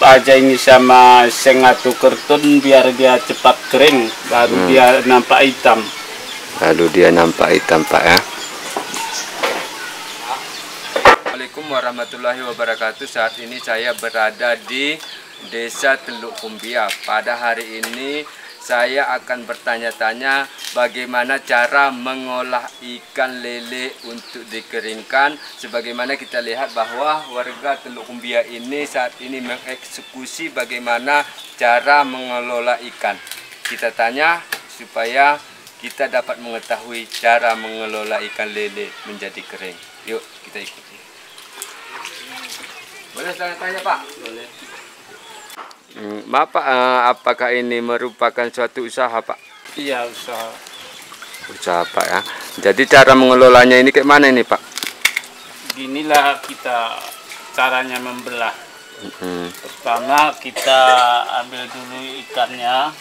aja ini sama seng atau karton biar dia cepat kering, baru dia nampak hitam. Lalu dia nampak hitam, Pak ya. Assalamualaikum warahmatullahi wabarakatuh. Saat ini saya berada di Desa Teluk Kumbia. Pada hari ini saya akan bertanya-tanya bagaimana cara mengolah ikan lele untuk dikeringkan. Sebagaimana kita lihat bahwa warga Teluk Kumbia ini saat ini mengeksekusi bagaimana cara mengelola ikan. Kita tanya supaya kita dapat mengetahui cara mengelola ikan lele menjadi kering. Yuk kita ikuti. Boleh tanya-tanya, Pak? Boleh. Maaf Pak, apakah ini merupakan suatu usaha Pak? Iya, usaha. Usaha Pak ya. Jadi cara mengelolanya ini kayak mana ini Pak? Ginilah kita caranya membelah. Pertama kita ambil dulu ikannya.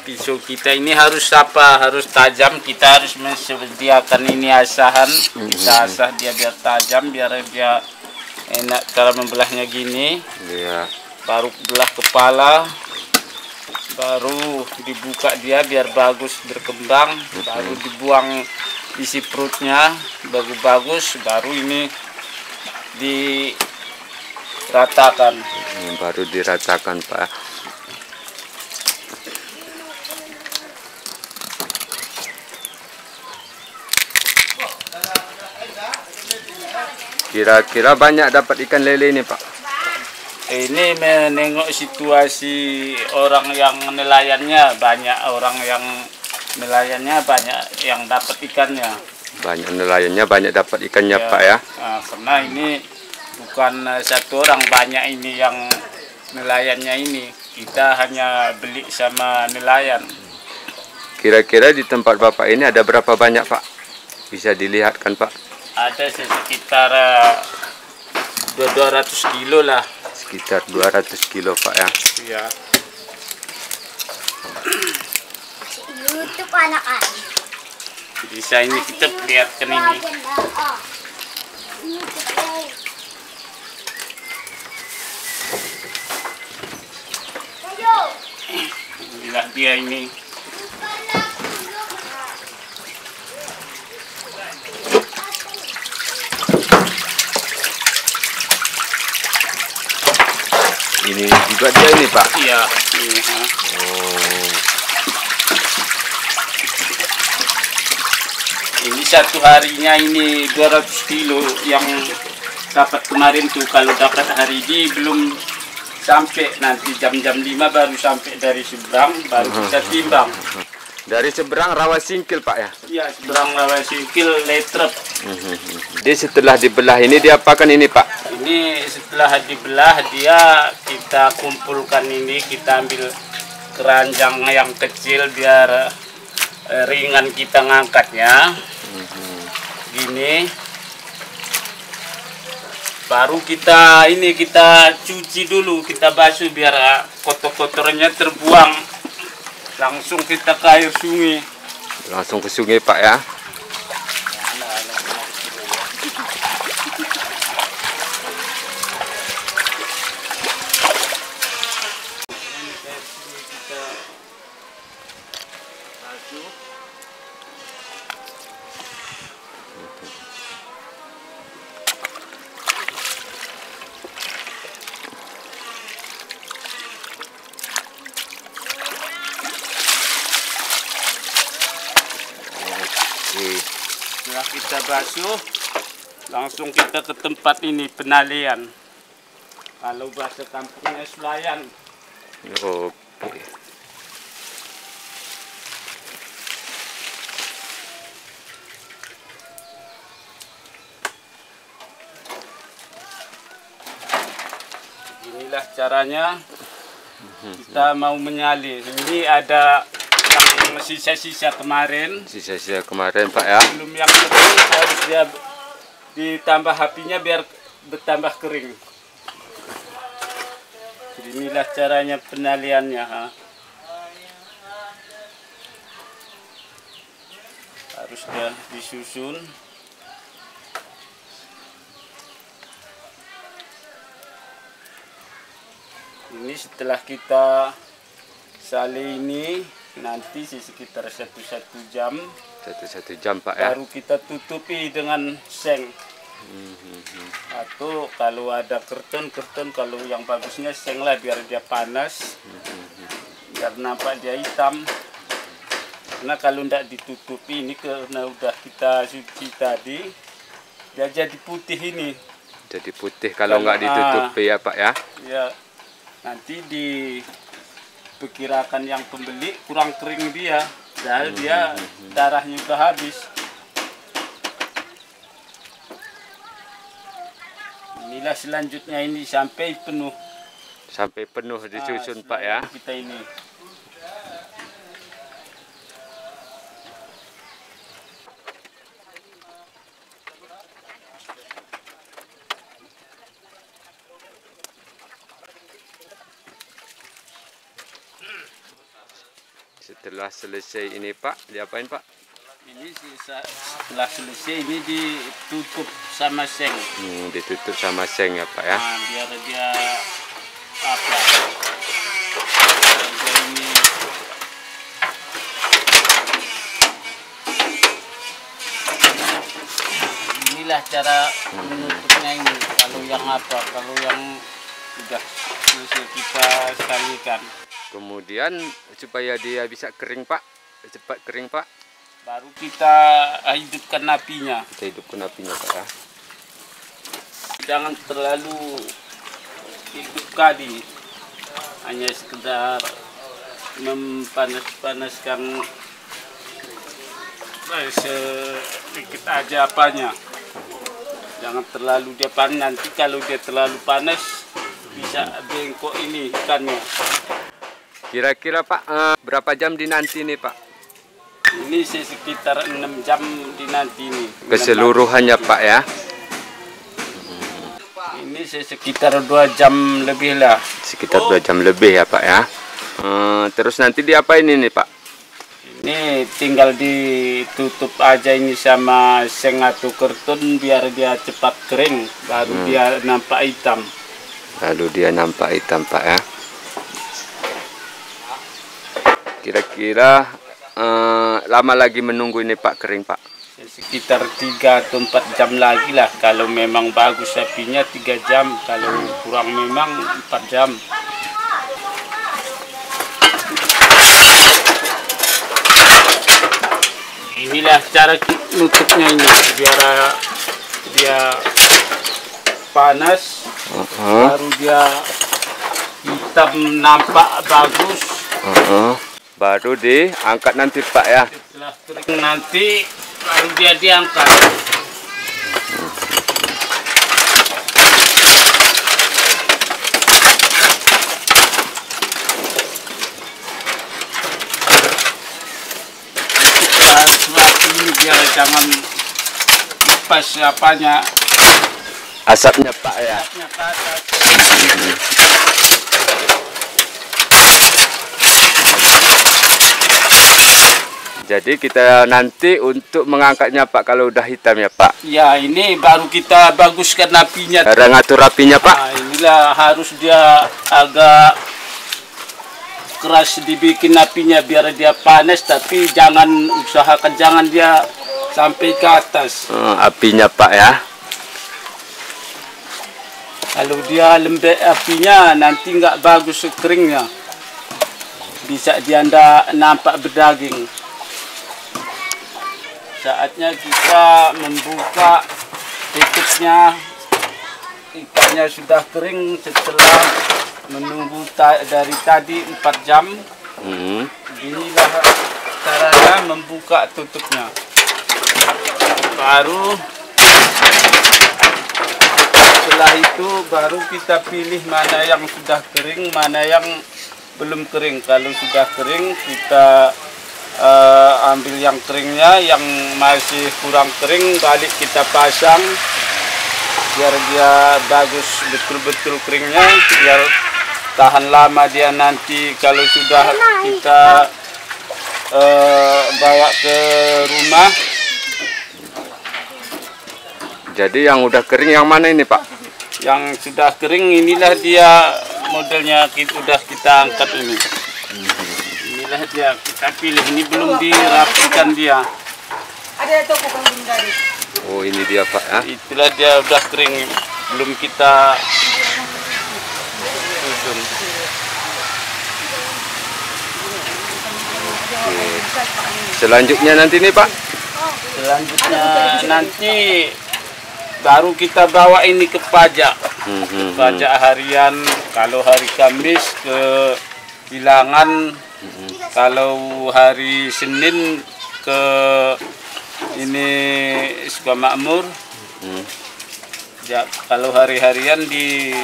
Pisau kita ini harus harus tajam. Kita harus mensediakan ini asahan. Kita asah dia biar tajam, biar dia enak. Cara membelahnya gini. Iya. Baru belah kepala, baru dibuka dia biar bagus berkembang. Baru dibuang isi perutnya bagus-bagus, baru ini diratakan. Baru diratakan Pak. Kira-kira banyak dapat ikan lele ini Pak? Ini menengok situasi orang yang nelayannya, banyak orang yang nelayannya banyak yang dapat ikannya. Banyak nelayannya banyak dapat ikannya Ya, Pak ya? nah, karena ini bukan satu orang, banyak ini yang nelayannya ini. Kita hanya beli sama nelayan. Kira-kira di tempat Bapak ini ada berapa banyak Pak? Bisa dilihat kan Pak? Ada sekitar 200 kilo lah. Sekitar 200 kilo Pak ya? Iya. YouTube anak-anak. Bisa ini kita perlihatkan ini. Inilah dia ini. Ini juga dia ini Pak? Iya. Ini, ini satu harinya ini 200 kilo yang dapat kemarin tuh. Kalau dapat hari ini belum sampai, nanti jam-jam 5 baru sampai dari seberang, baru bisa timbang. Dari seberang Rawasingkil Pak ya? Iya, seberang Rawasingkil Letrep. Jadi setelah dibelah ini diapakan ini Pak? Ini setelah dibelah dia kita kumpulkan ini, kita ambil keranjang yang kecil biar ringan kita ngangkatnya. Gini. Baru kita cuci dulu, kita basuh biar kotor-kotornya terbuang. Langsung kita ke air sungai. Langsung ke sungai Pak ya? Setelah kita basuh, langsung kita ke tempat ini, penalian. Kalau bahasa kampungnya sulayan. Oke. Inilah caranya kita mau menyalin. Ini ada yang sisa-sisa kemarin. Sisa-sisa kemarin Pak ya? Belum yang kering, harus dia ditambah apinya biar bertambah kering. Jadi inilah caranya penaliannya. Harus dia disusun. Ini setelah kita salin ini nanti sekitar 1 jam. 1 jam Pak ya. Baru kita tutupi dengan seng. Atau kalau ada kerton kalau yang bagusnya seng lah biar dia panas. Biar nampak dia hitam. Karena kalau tidak ditutupi ini karena udah kita cuci tadi, dia jadi putih ini. Jadi putih kalau nggak ditutupi ya Pak ya. Ya, nanti diperkirakan yang pembeli kurang kering dia, padahal dia darahnya udah habis. Inilah selanjutnya ini sampai penuh. Sampai penuh disusun Pak ya. Kita ini. Setelah selesai ini Pak, diapain Pak? Ini setelah selesai ini ditutup sama seng. Ditutup sama seng ya Pak ya. Nah, biar dia apa? Ini inilah cara menutupnya ini. Kalau yang apa? Kalau yang sudah selesai kita salikan. Kemudian supaya dia bisa kering Pak, cepat kering Pak, baru kita hidupkan apinya. Kita hidupkan apinya Pak ya. Jangan terlalu hidup kali, hanya sekedar mempanas-panaskan sedikit aja apanya. Jangan terlalu dia panas, nanti kalau dia terlalu panas bisa bengkok ini ikannya. Kira-kira Pak, berapa jam dinanti nih Pak? Ini sekitar 6 jam dinanti ini. Keseluruhannya Pak ya? Ini sekitar 2 jam lebih lah. Sekitar 2 jam lebih ya Pak ya. Terus nanti diapain ini Pak? Ini tinggal ditutup aja ini sama seng atau karton biar dia cepat kering. Baru dia nampak hitam. Lalu dia nampak hitam Pak ya. Kira-kira lama lagi menunggu ini Pak kering Pak? Sekitar 3 atau 4 jam lagi lah. Kalau memang bagus apinya 3 jam. Kalau kurang memang 4 jam. Inilah cara nutupnya ini. Biar dia panas. Baru dia hitam nampak bagus. Baru diangkat nanti Pak ya. Setelah kering nanti baru dia diangkat. Seperti ini biar jangan lepas apanya. Asapnya Pak ya. Asapnya ke atas. Jadi kita nanti untuk mengangkatnya Pak kalau udah hitam ya Pak. Ya ini baru kita baguskan apinya. Cara ngatur apinya Pak. Nah, inilah harus dia agak keras dibikin apinya biar dia panas, tapi usahakan jangan dia sampai ke atas. Apinya Pak ya. Kalau dia lembek apinya nanti nggak bagus keringnya. Bisa dia ndak nampak berdaging. Saatnya kita membuka tutupnya. Ikannya sudah kering setelah menunggu dari tadi 4 jam. Inilah caranya membuka tutupnya. Baru setelah itu baru kita pilih mana yang sudah kering, mana yang belum kering. Kalau sudah kering kita ambil yang keringnya, yang masih kurang kering balik kita pasang biar dia bagus betul-betul keringnya, biar tahan lama dia nanti kalau sudah kita bawa ke rumah. Jadi yang udah kering yang mana ini Pak? Yang sudah kering inilah dia modelnya udah kita angkat ini. Inilah dia kita pilih, ini belum dirapikan dia. Ada toko kambing tadi. Oh, ini dia Pak ya. Itulah dia udah kering, belum kita susun. Selanjutnya nanti nih Pak. Selanjutnya nanti baru kita bawa ini ke pajak. Pajak harian, kalau hari Kamis ke Bilangan, kalau hari Senin ke ini Sukamakmur. Ya, kalau hari-harian di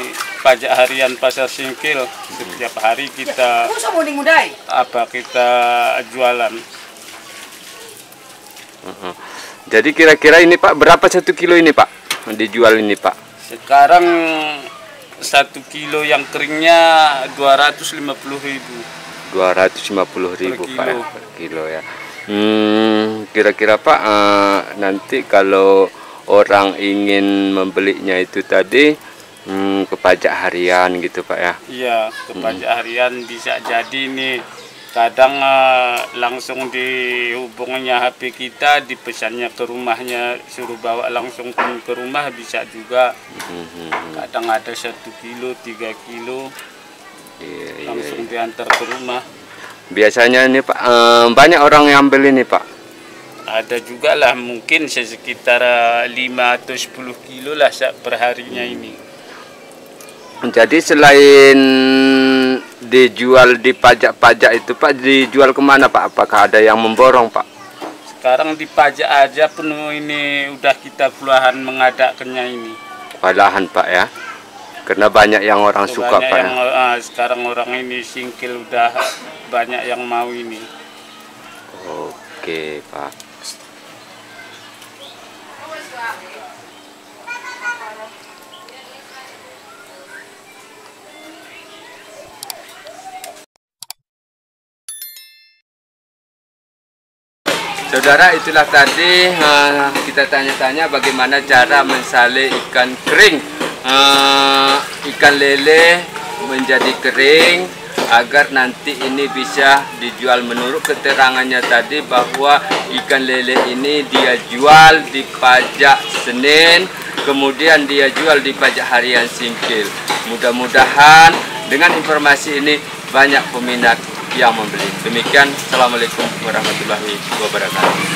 pajak harian Pasar Singkil, setiap hari kita kita jualan. Jadi kira-kira ini Pak, berapa 1 kilo ini Pak dijual ini Pak? Sekarang 1 kilo yang keringnya 250.000. 250.000 per Pak ya, per kilo ya. Kira-kira Pak, nanti kalau orang ingin membelinya itu tadi ke pajak harian gitu Pak ya? Iya, ke pajak harian bisa jadi nih. Kadang langsung dihubunginya HP kita, dipesannya ke rumahnya, suruh bawa langsung ke rumah bisa juga. Kadang ada 1 kilo, 3 kilo, langsung diantar ke rumah. Biasanya ini Pak, banyak orang yang beli ini Pak? Ada juga lah, mungkin sekitar 5 atau 10 kilo lah perharinya ini. Jadi selain dijual di pajak-pajak itu Pak, dijual kemana Pak? Apakah ada yang memborong Pak? Sekarang di pajak aja penuh ini, udah kita keluaran mengadakannya ini. Walahan Pak ya? Karena banyak yang orang suka Pak ya? Sekarang orang ini Singkil udah banyak yang mau ini. Oke Pak. Saudara, itulah tadi kita tanya-tanya bagaimana cara mensalin ikan kering, ikan lele menjadi kering agar nanti ini bisa dijual. Menurut keterangannya tadi bahwa ikan lele ini dia jual di pajak Senin, kemudian dia jual di pajak harian Singkil. Mudah-mudahan dengan informasi ini banyak peminat yang membeli. Demikian, assalamualaikum warahmatullahi wabarakatuh.